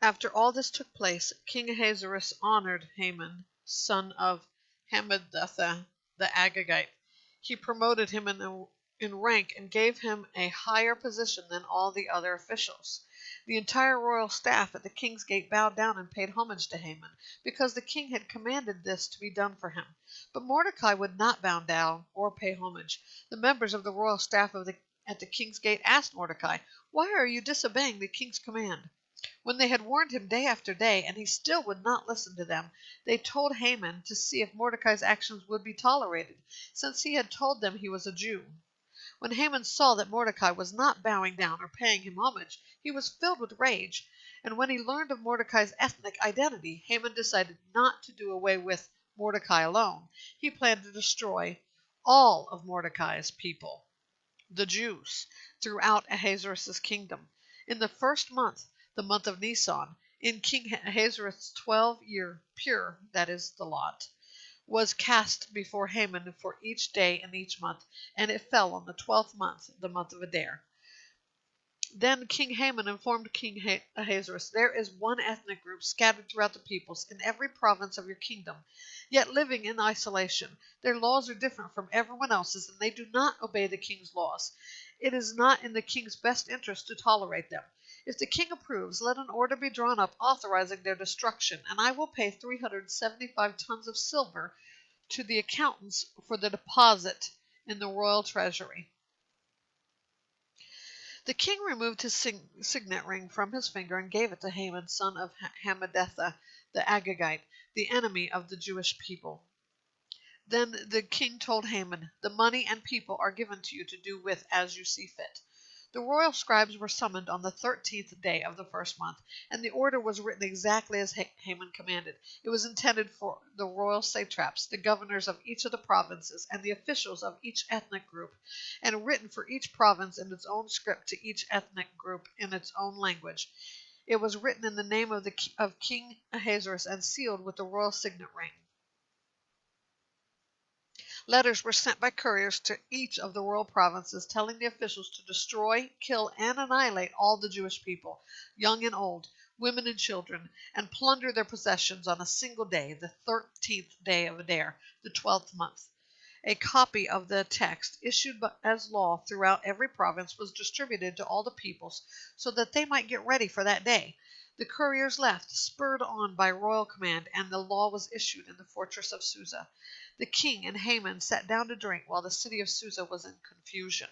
After all this took place, King Ahasuerus honored Haman, son of Hammedatha the Agagite. He promoted him in rank and gave him a higher position than all the other officials. The entire royal staff at the king's gate bowed down and paid homage to Haman, because the king had commanded this to be done for him. But Mordecai would not bow down or pay homage. The members of the royal staff at the king's gate asked Mordecai, "Why are you disobeying the king's command?" When they had warned him day after day, and he still would not listen to them, they told Haman to see if Mordecai's actions would be tolerated, since he had told them he was a Jew. When Haman saw that Mordecai was not bowing down or paying him homage, he was filled with rage, and when he learned of Mordecai's ethnic identity, Haman decided not to do away with Mordecai alone. He planned to destroy all of Mordecai's people, the Jews, throughout Ahasuerus' kingdom. In the first month, the month of Nisan, in King Ahasuerus' 12-year pur, that is, the lot, was cast before Haman for each day in each month, and it fell on the 12th month, the month of Adar. Then King Haman informed King Ahasuerus, "There is one ethnic group scattered throughout the peoples in every province of your kingdom, yet living in isolation. Their laws are different from everyone else's, and they do not obey the king's laws. It is not in the king's best interest to tolerate them. If the king approves, let an order be drawn up authorizing their destruction, and I will pay 375 tons of silver to the accountants for the deposit in the royal treasury." The king removed his signet ring from his finger and gave it to Haman, son of Hammedatha the Agagite, the enemy of the Jewish people. Then the king told Haman, "The money and people are given to you to do with as you see fit." The royal scribes were summoned on the 13th day of the first month, and the order was written exactly as Haman commanded. It was intended for the royal satraps, the governors of each of the provinces, and the officials of each ethnic group, and written for each province in its own script to each ethnic group in its own language. It was written in the name of King Ahasuerus and sealed with the royal signet ring. Letters were sent by couriers to each of the royal provinces, telling the officials to destroy, kill, and annihilate all the Jewish people, young and old, women and children, and plunder their possessions on a single day, the 13th day of Adar, the 12th month. A copy of the text, issued as law throughout every province, was distributed to all the peoples, so that they might get ready for that day. The couriers left, spurred on by royal command, and the law was issued in the fortress of Susa. The king and Haman sat down to drink while the city of Susa was in confusion.